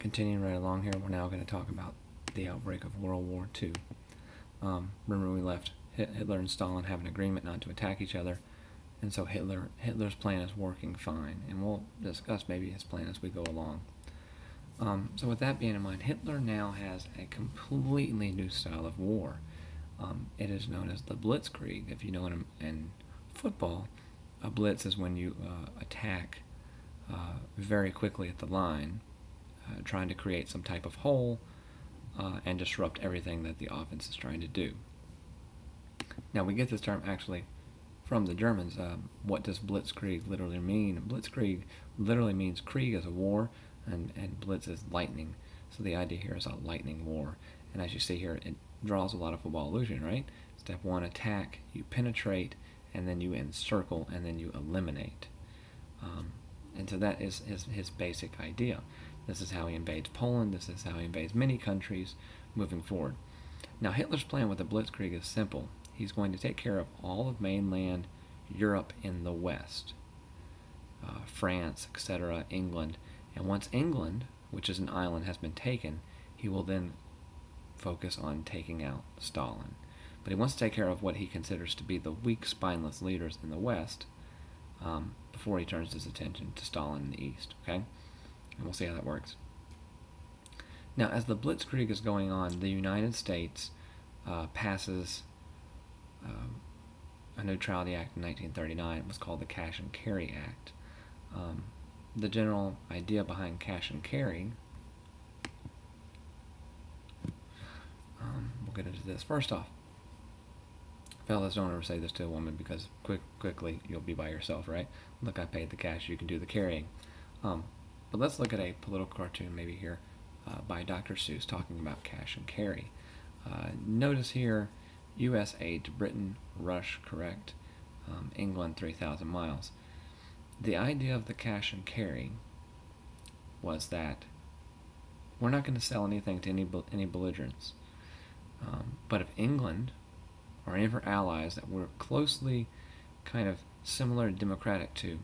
Continuing right along here, we're now going to talk about the outbreak of World War II. Remember, we left Hitler and Stalin have an agreement not to attack each other, and so Hitler's plan is working fine, and we'll discuss maybe his plan as we go along. So with that being in mind, Hitler now has a completely new style of war. It is known as the Blitzkrieg. If you know in football, a blitz is when you attack very quickly at the line, trying to create some type of hole and disrupt everything that the offense is trying to do. Now, we get this term actually from the Germans. What does Blitzkrieg literally mean? Blitzkrieg literally means Krieg is a war, and Blitz is lightning. So the idea here is a lightning war. And as you see here, it draws a lot of football illusion, right? Step one, attack, you penetrate, and then you encircle, and then you eliminate. And so that is his basic idea. This is how he invades Poland. This is how he invades many countries moving forward. Now, Hitler's plan with the Blitzkrieg is simple. He's going to take care of all of mainland Europe in the west, France, etc., England. And once England, which is an island, has been taken, he will then focus on taking out Stalin. But he wants to take care of what he considers to be the weak, spineless leaders in the west before he turns his attention to Stalin in the east. Okay? And we'll see how that works. Now, as the Blitzkrieg is going on, the United States passes a Neutrality Act in 1939. It was called the Cash and Carry Act. The general idea behind cash and carry, we'll get into this. First off, fellas, don't ever say this to a woman, because quickly you'll be by yourself, right? Look, I paid the cash, you can do the carrying. But let's look at a political cartoon maybe here by Dr. Seuss talking about cash and carry. Notice here, U.S. aid to Britain, Rush, correct, England 3,000 miles. The idea of the cash and carry was that we're not going to sell anything to any belligerents. But if England or any of her allies that we're closely kind of similar and democratic to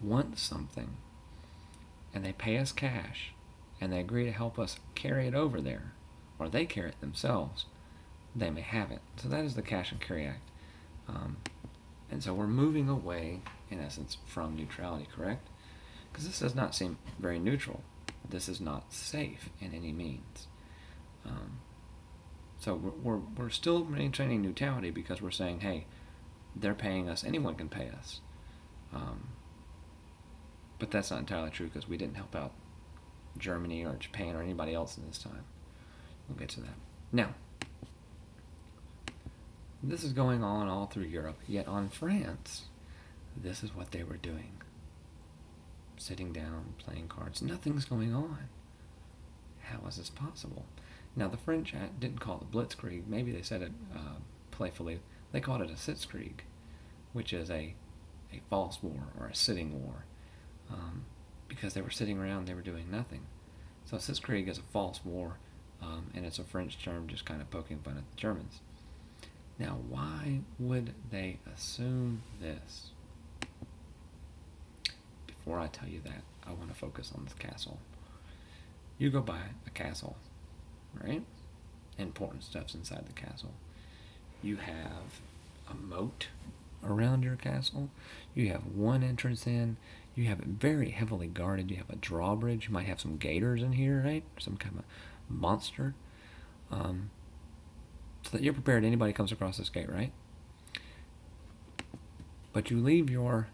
want something, and they pay us cash, and they agree to help us carry it over there, or they carry it themselves, they may have it. So that is the Cash and Carry Act. And so we're moving away, in essence, from neutrality, correct? Because this does not seem very neutral. This is not safe in any means. So we're still maintaining neutrality because we're saying, hey, they're paying us, anyone can pay us. But that's not entirely true, because we didn't help out Germany or Japan or anybody else in this time. We'll get to that. Now, this is going on all through Europe, yet on France, this is what they were doing. Sitting down, playing cards, nothing's going on. How is this possible? Now, the French didn't call it Blitzkrieg. Maybe they said it playfully. They called it a Sitzkrieg, which is a false war or a sitting war. Because they were sitting around, they were doing nothing. So Sitzkrieg is a false war, and it's a French term just kind of poking fun at the Germans. Now, why would they assume this? Before I tell you that, I want to focus on this castle. You go by a castle, right? Important stuff's inside the castle. You have a moat around your castle. You have one entrance in. You have it very heavily guarded. You have a drawbridge. You might have some gators in here, right? Some kind of monster. So that you're prepared anybody comes across this gate, right? But you leave your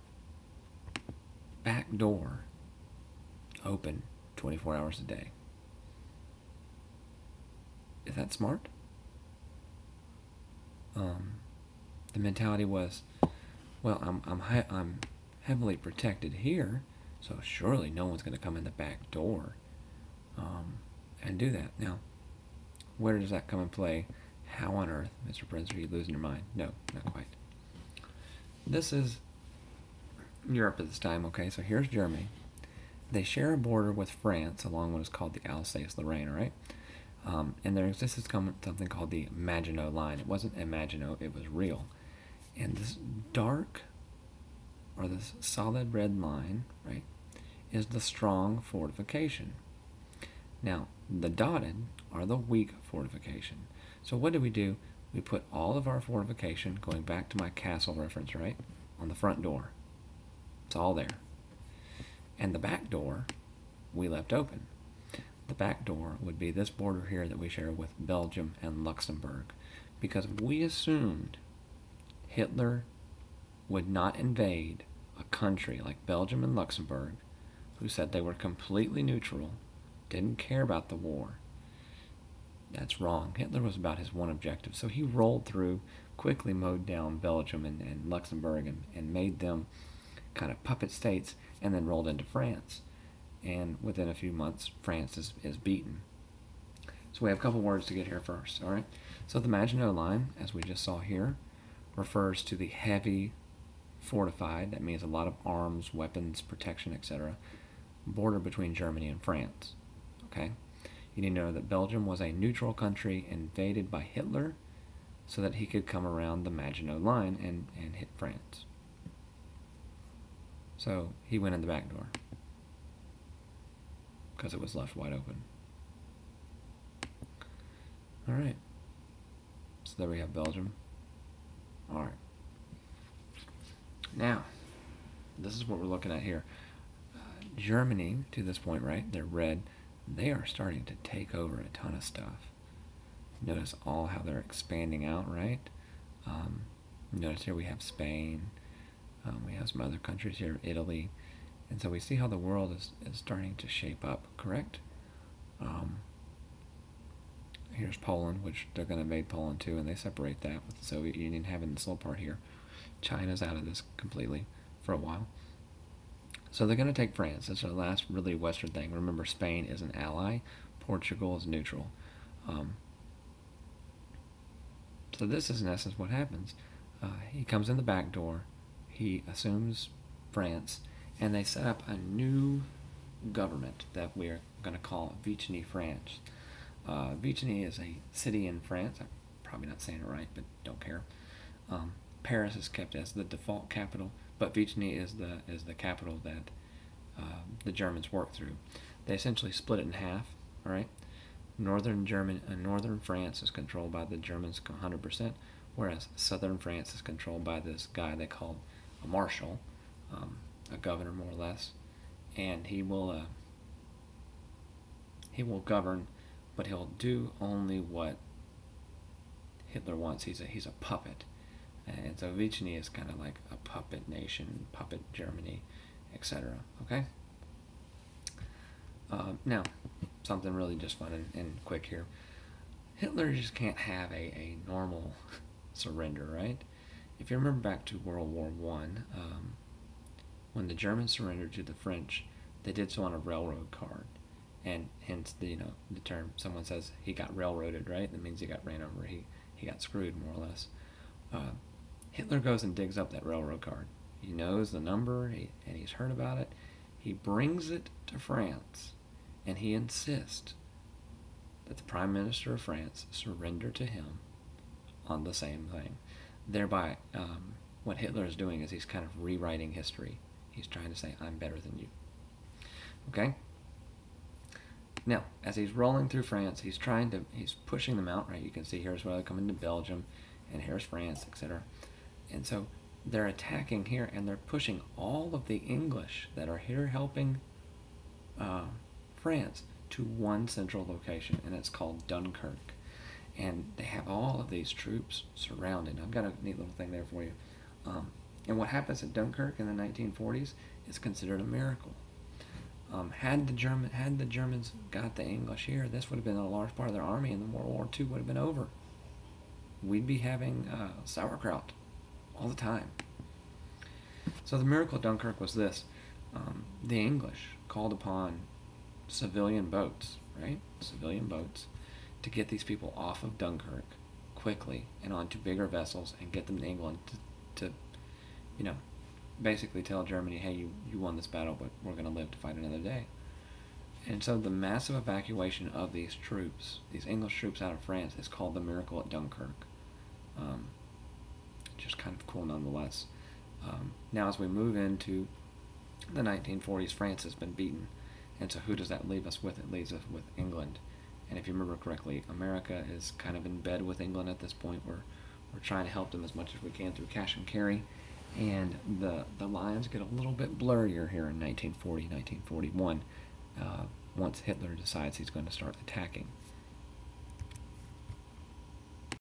back door open 24 hours a day. Is that smart? The mentality was, well, I'm heavily protected here, so surely no one's going to come in the back door and do that. Now, where does that come in play? How on earth, Mr. Prince, are you losing your mind? No, not quite. This is Europe at this time, okay? So here's Germany. They share a border with France along what is called the Alsace-Lorraine, right? And there exists something called the Maginot Line. It wasn't Maginot, it was real. And this dark, or this solid red line, right, is the strong fortification. Now, the dotted are the weak fortification. So what do? We put all of our fortification, going back to my castle reference, right, on the front door. It's all there. And the back door we left open. The back door would be this border here that we share with Belgium and Luxembourg, because we assumed Hitler would not invade a country like Belgium and Luxembourg, who said they were completely neutral, didn't care about the war. That's wrong. Hitler was about his one objective. So he rolled through, quickly mowed down Belgium and Luxembourg and made them kind of puppet states, and then rolled into France. And within a few months, France is beaten. So we have a couple words to get here first, all right? So the Maginot Line, as we just saw here, refers to the heavy fortified, that means a lot of arms, weapons, protection, etc., border between Germany and France, okay? You need to know that Belgium was a neutral country invaded by Hitler so that he could come around the Maginot Line and hit France. So he went in the back door because it was left wide open. All right. So there we have Belgium. All right. Now, this is what we're looking at here. Germany, to this point, right, they're red. They are starting to take over a ton of stuff. Notice all how they're expanding out, right? Notice here we have Spain. We have some other countries here, Italy. And so we see how the world is starting to shape up, correct? Here's Poland, which they're going to invade Poland too, and they separate that with the Soviet Union having this little part here. China's out of this completely for a while. So they're going to take France. That's our last really Western thing. Remember, Spain is an ally. Portugal is neutral. So this is in essence what happens. He comes in the back door. He assumes France, and they set up a new government that we're going to call Vichy France. Vichy is a city in France. I'm probably not saying it right, but don't care. Paris is kept as the default capital, but Vichy is the capital that the Germans work through. They essentially split it in half. All right, northern France is controlled by the Germans 100%, whereas southern France is controlled by this guy they called a marshal, a governor more or less, and he will govern, but he'll do only what Hitler wants. He's a puppet. And so Vichy is kind of like a puppet nation, puppet Germany, etc. Okay? Now, something really just fun and quick here. Hitler just can't have a normal surrender, right? If you remember back to World War I, when the Germans surrendered to the French, they did so on a railroad card. And hence, the term, someone says he got railroaded, right? That means he got ran over. He got screwed, more or less. Hitler goes and digs up that railroad card. He knows the number, and he's heard about it. He brings it to France, and he insists that the Prime Minister of France surrender to him on the same thing. Thereby, what Hitler is doing is he's kind of rewriting history. He's trying to say, I'm better than you. Okay? Now, as he's rolling through France, he's pushing them out, right? You can see here's where they come into Belgium, and here's France, etc. And so they're attacking here, and they're pushing all of the English that are here helping France to one central location, and it's called Dunkirk. And they have all of these troops surrounding. I've got a neat little thing there for you. And what happens at Dunkirk in the 1940s is considered a miracle. Had the Germans got the English here, this would have been a large part of their army, and the World War II would have been over. We'd be having sauerkraut all the time. So the miracle of Dunkirk was this. The English called upon civilian boats, right? Civilian boats, to get these people off of Dunkirk quickly and onto bigger vessels and get them to England to basically tell Germany, hey, you won this battle, but we're going to live to fight another day. And so the massive evacuation of these troops, these English troops out of France, is called the miracle at Dunkirk. Just kind of cool nonetheless. Now as we move into the 1940s, France has been beaten, And so who does that leave us with? It leaves us with England. And if you remember correctly, America is kind of in bed with England at this point. We're trying to help them as much as we can through cash and carry. And the lines get a little bit blurrier here in 1940, 1941, once Hitler decides he's going to start attacking.